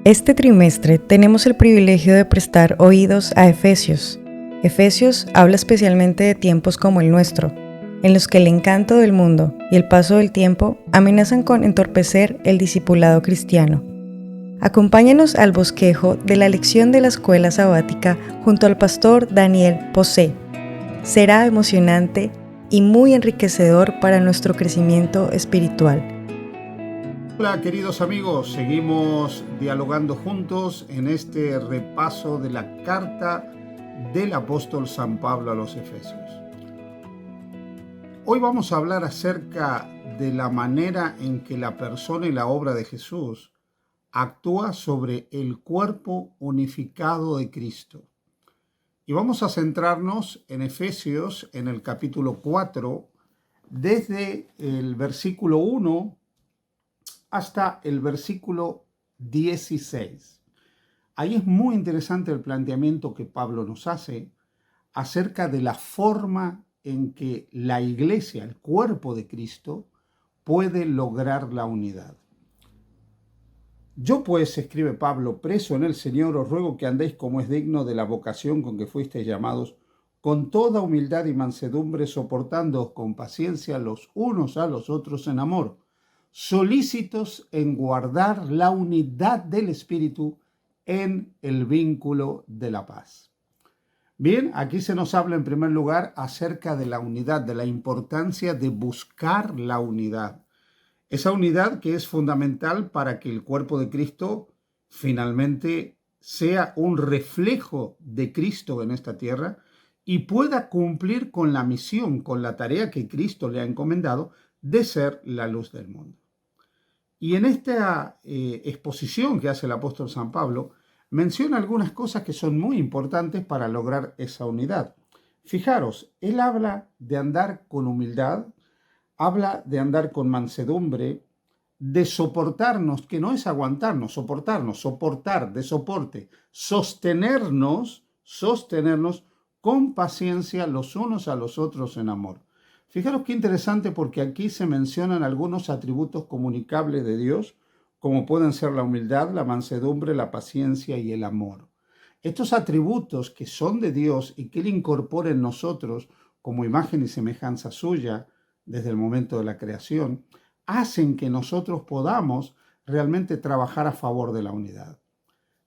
Este trimestre tenemos el privilegio de prestar oídos a Efesios. Efesios habla especialmente de tiempos como el nuestro, en los que el encanto del mundo y el paso del tiempo amenazan con entorpecer el discipulado cristiano. Acompáñanos al bosquejo de la lección de la escuela sabática junto al pastor Daniel Posé. Será emocionante y muy enriquecedor para nuestro crecimiento espiritual. Hola queridos amigos, seguimos dialogando juntos en este repaso de la carta del apóstol San Pablo a los Efesios. Hoy vamos a hablar acerca de la manera en que la persona y la obra de Jesús actúa sobre el cuerpo unificado de Cristo. Y vamos a centrarnos en Efesios, en el capítulo 4, desde el versículo 1 hasta el versículo 16. Ahí es muy interesante el planteamiento que Pablo nos hace acerca de la forma en que la iglesia, el cuerpo de Cristo, puede lograr la unidad. Yo pues, escribe Pablo, preso en el Señor, os ruego que andéis como es digno de la vocación con que fuisteis llamados, con toda humildad y mansedumbre, soportándoos con paciencia los unos a los otros en amor, solícitos en guardar la unidad del Espíritu en el vínculo de la paz. Bien, aquí se nos habla en primer lugar acerca de la unidad, de la importancia de buscar la unidad. Esa unidad que es fundamental para que el cuerpo de Cristo finalmente sea un reflejo de Cristo en esta tierra y pueda cumplir con la misión, con la tarea que Cristo le ha encomendado de ser la luz del mundo. Y en esta exposición que hace el apóstol San Pablo, menciona algunas cosas que son muy importantes para lograr esa unidad. Fijaros, él habla de andar con humildad, habla de andar con mansedumbre, de soportarnos, que no es aguantarnos, soportarnos, soportar, de soporte, sostenernos con paciencia los unos a los otros en amor. Fijaros qué interesante, porque aquí se mencionan algunos atributos comunicables de Dios, como pueden ser la humildad, la mansedumbre, la paciencia y el amor. Estos atributos que son de Dios y que Él incorpora en nosotros como imagen y semejanza suya desde el momento de la creación, hacen que nosotros podamos realmente trabajar a favor de la unidad.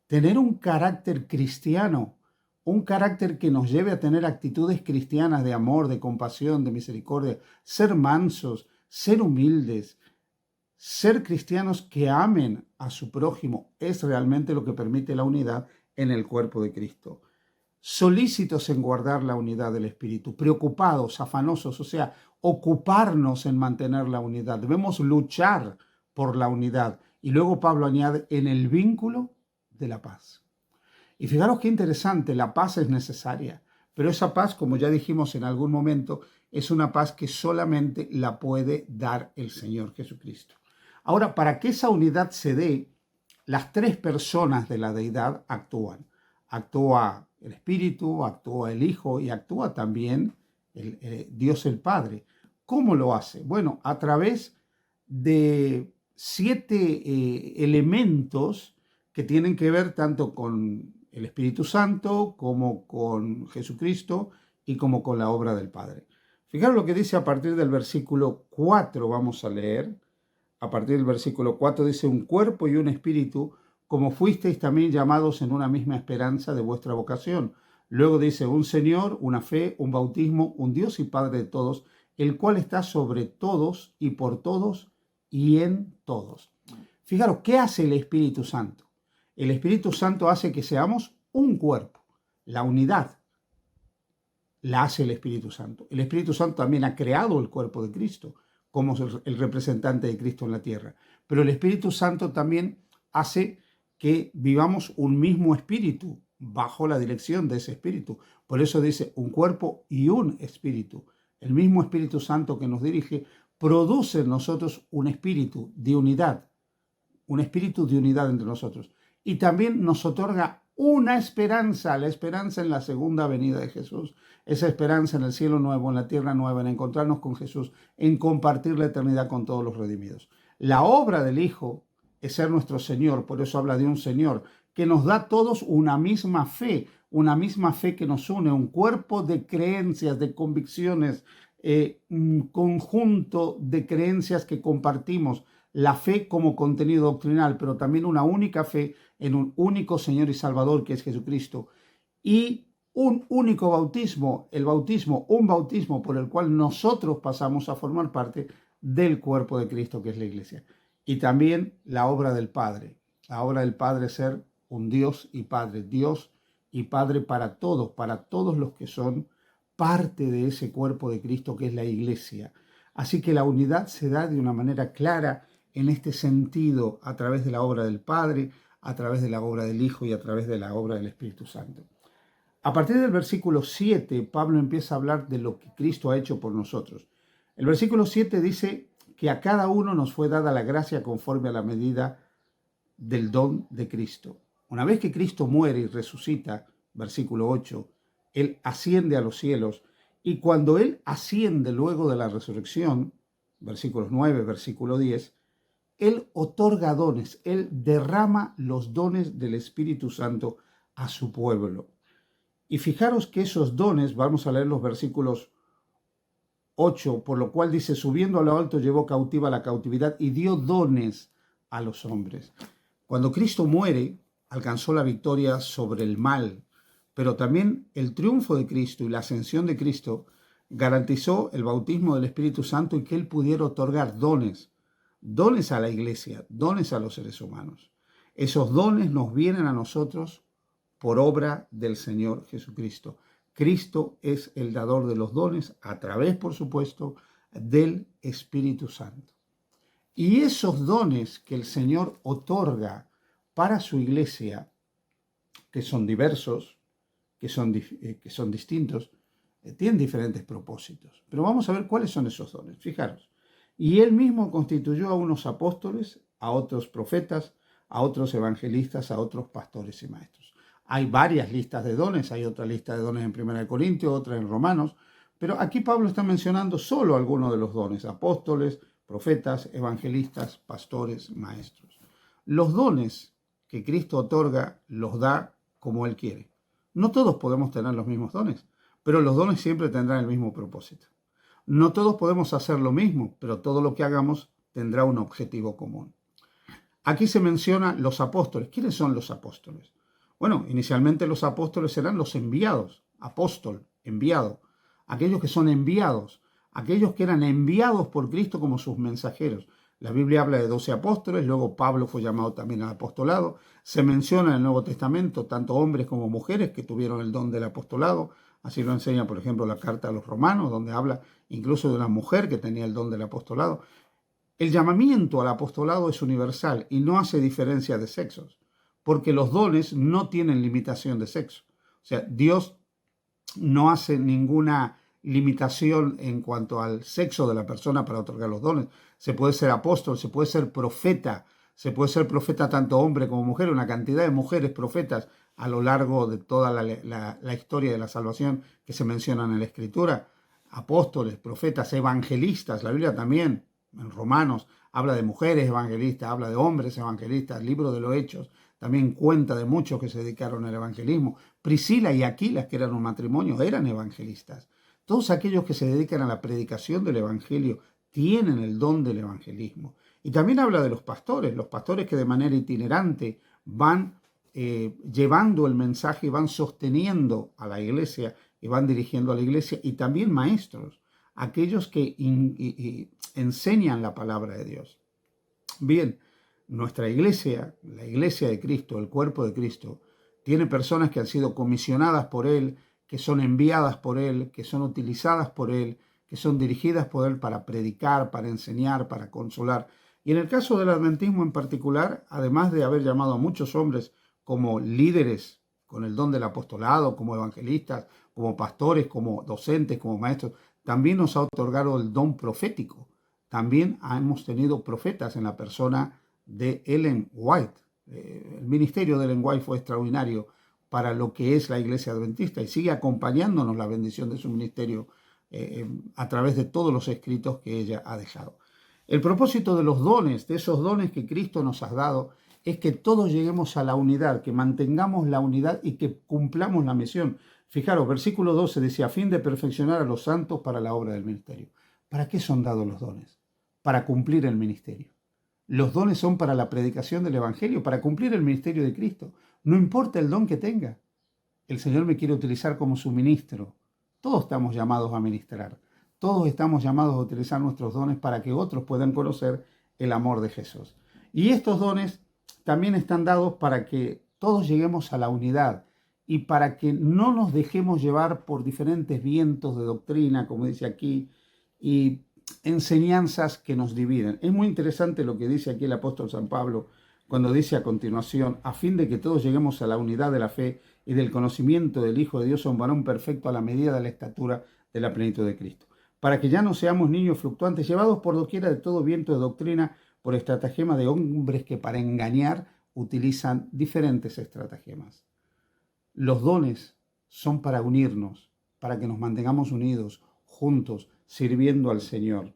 Tener un carácter cristiano, un carácter que nos lleve a tener actitudes cristianas de amor, de compasión, de misericordia, ser mansos, ser humildes, ser cristianos que amen a su prójimo, es realmente lo que permite la unidad en el cuerpo de Cristo. Solícitos en guardar la unidad del Espíritu, preocupados, afanosos, o sea, ocuparnos en mantener la unidad. Debemos luchar por la unidad. Y luego Pablo añade, en el vínculo de la paz. Y fijaros qué interesante, la paz es necesaria, pero esa paz, como ya dijimos en algún momento, es una paz que solamente la puede dar el Señor Jesucristo. Ahora, para que esa unidad se dé, las tres personas de la deidad actúan. Actúa el Espíritu, actúa el Hijo y actúa también Dios el Padre. ¿Cómo lo hace? Bueno, a través de 7 elementos que tienen que ver tanto con el Espíritu Santo como con Jesucristo y como con la obra del Padre. Fijaros lo que dice a partir del versículo 4, vamos a leer. A partir del versículo 4 dice, un cuerpo y un espíritu, como fuisteis también llamados en una misma esperanza de vuestra vocación. Luego dice, un Señor, una fe, un bautismo, un Dios y Padre de todos, el cual está sobre todos y por todos y en todos. Fijaros, ¿qué hace el Espíritu Santo? El Espíritu Santo hace que seamos un cuerpo. La unidad la hace el Espíritu Santo. El Espíritu Santo también ha creado el cuerpo de Cristo como el representante de Cristo en la tierra. Pero el Espíritu Santo también hace que vivamos un mismo espíritu bajo la dirección de ese espíritu. Por eso dice un cuerpo y un espíritu. El mismo Espíritu Santo que nos dirige produce en nosotros un espíritu de unidad entre nosotros. Y también nos otorga una esperanza, la esperanza en la segunda venida de Jesús, esa esperanza en el cielo nuevo, en la tierra nueva, en encontrarnos con Jesús, en compartir la eternidad con todos los redimidos. La obra del Hijo es ser nuestro Señor, por eso habla de un Señor, que nos da a todos una misma fe que nos une, un cuerpo de creencias, de convicciones, un conjunto de creencias que compartimos, la fe como contenido doctrinal, pero también una única fe en un único Señor y Salvador que es Jesucristo, y un único bautismo, un bautismo por el cual nosotros pasamos a formar parte del cuerpo de Cristo que es la iglesia. Y también la obra del Padre. La obra del Padre es ser un Dios y Padre para todos los que son parte de ese cuerpo de Cristo que es la iglesia. Así que la unidad se da de una manera clara en este sentido a través de la obra del Padre, a través de la obra del Hijo y a través de la obra del Espíritu Santo. A partir del versículo 7, Pablo empieza a hablar de lo que Cristo ha hecho por nosotros. El versículo 7 dice que a cada uno nos fue dada la gracia conforme a la medida del don de Cristo. Una vez que Cristo muere y resucita, versículo 8, Él asciende a los cielos, y cuando Él asciende luego de la resurrección, versículos 9, versículo 10, Él otorga dones, Él derrama los dones del Espíritu Santo a su pueblo. Y fijaros que esos dones, vamos a leer los versículos 8, por lo cual dice, subiendo a lo alto llevó cautiva la cautividad y dio dones a los hombres. Cuando Cristo muere, alcanzó la victoria sobre el mal, pero también el triunfo de Cristo y la ascensión de Cristo garantizó el bautismo del Espíritu Santo y que Él pudiera otorgar dones a la iglesia, dones a los seres humanos. Esos dones nos vienen a nosotros por obra del Señor Jesucristo. Cristo es el dador de los dones a través, por supuesto, del Espíritu Santo. Y esos dones que el Señor otorga para su iglesia, que son diversos, que son distintos, tienen diferentes propósitos. Pero vamos a ver cuáles son esos dones. Fijaros. Y Él mismo constituyó a unos apóstoles, a otros profetas, a otros evangelistas, a otros pastores y maestros. Hay varias listas de dones, hay otra lista de dones en 1 Corintios, otra en Romanos, pero aquí Pablo está mencionando solo algunos de los dones, apóstoles, profetas, evangelistas, pastores, maestros. Los dones que Cristo otorga los da como Él quiere. No todos podemos tener los mismos dones, pero los dones siempre tendrán el mismo propósito. No todos podemos hacer lo mismo, pero todo lo que hagamos tendrá un objetivo común. Aquí se menciona los apóstoles. ¿Quiénes son los apóstoles? Bueno, inicialmente los apóstoles eran los enviados, apóstol, enviado, aquellos que son enviados, aquellos que eran enviados por Cristo como sus mensajeros. La Biblia habla de 12 apóstoles, luego Pablo fue llamado también al apostolado. Se menciona en el Nuevo Testamento tanto hombres como mujeres que tuvieron el don del apostolado. Así lo enseña, por ejemplo, la carta a los Romanos, donde habla incluso de una mujer que tenía el don del apostolado. El llamamiento al apostolado es universal y no hace diferencia de sexos, porque los dones no tienen limitación de sexo. O sea, Dios no hace ninguna limitación en cuanto al sexo de la persona para otorgar los dones. Se puede ser apóstol, se puede ser profeta tanto hombre como mujer, una cantidad de mujeres profetas a lo largo de toda la historia de la salvación que se mencionan en la Escritura. Apóstoles, profetas, evangelistas, la Biblia también, en Romanos, habla de mujeres evangelistas, habla de hombres evangelistas, el libro de los Hechos también cuenta de muchos que se dedicaron al evangelismo. Priscila y Aquila, que eran un matrimonio, eran evangelistas. Todos aquellos que se dedican a la predicación del evangelio tienen el don del evangelismo. Y también habla de los pastores que de manera itinerante van llevando el mensaje y van sosteniendo a la iglesia y van dirigiendo a la iglesia, y también maestros, aquellos que enseñan la palabra de Dios. Bien, nuestra iglesia, la iglesia de Cristo, el cuerpo de Cristo, tiene personas que han sido comisionadas por Él, que son enviadas por Él, que son utilizadas por Él, que son dirigidas por Él para predicar, para enseñar, para consolar. Y en el caso del adventismo en particular, además de haber llamado a muchos hombres como líderes con el don del apostolado, como evangelistas, como pastores, como docentes, como maestros, también nos ha otorgado el don profético. También hemos tenido profetas en la persona de Ellen White. El ministerio de Ellen White fue extraordinario para lo que es la iglesia adventista y sigue acompañándonos la bendición de su ministerio a través de todos los escritos que ella ha dejado. El propósito de los dones, de esos dones que Cristo nos ha dado, es que todos lleguemos a la unidad, que mantengamos la unidad y que cumplamos la misión. Fijaros, versículo 12 dice, a fin de perfeccionar a los santos para la obra del ministerio. ¿Para qué son dados los dones? Para cumplir el ministerio. Los dones son para la predicación del Evangelio, para cumplir el ministerio de Cristo. No importa el don que tenga. El Señor me quiere utilizar como su ministro. Todos estamos llamados a ministrar. Todos estamos llamados a utilizar nuestros dones para que otros puedan conocer el amor de Jesús. Y estos dones también están dados para que todos lleguemos a la unidad y para que no nos dejemos llevar por diferentes vientos de doctrina, como dice aquí, y enseñanzas que nos dividen. Es muy interesante lo que dice aquí el apóstol San Pablo cuando dice a continuación, a fin de que todos lleguemos a la unidad de la fe y del conocimiento del Hijo de Dios, a un varón perfecto a la medida de la estatura de la plenitud de Cristo, para que ya no seamos niños fluctuantes, llevados por doquiera de todo viento de doctrina, por estratagema de hombres que para engañar utilizan diferentes estratagemas. Los dones son para unirnos, para que nos mantengamos unidos, juntos, sirviendo al Señor,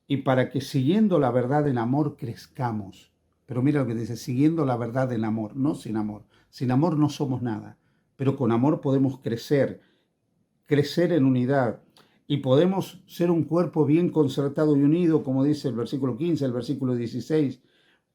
y para que siguiendo la verdad en amor crezcamos. Pero mira lo que dice, siguiendo la verdad en amor, no sin amor. Sin amor no somos nada, pero con amor podemos crecer en unidad, y podemos ser un cuerpo bien concertado y unido, como dice el versículo 15, el versículo 16,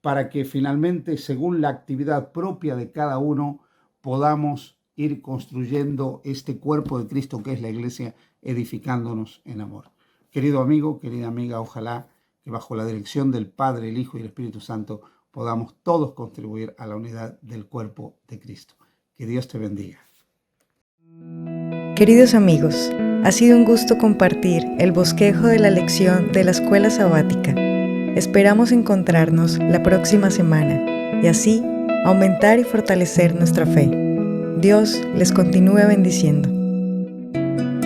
para que finalmente, según la actividad propia de cada uno, podamos ir construyendo este cuerpo de Cristo que es la iglesia, edificándonos en amor. Querido amigo, querida amiga, ojalá que bajo la dirección del Padre, el Hijo y el Espíritu Santo podamos todos contribuir a la unidad del cuerpo de Cristo. Que Dios te bendiga. Queridos amigos, ha sido un gusto compartir el bosquejo de la lección de la escuela sabática. Esperamos encontrarnos la próxima semana y así aumentar y fortalecer nuestra fe. Dios les continúe bendiciendo.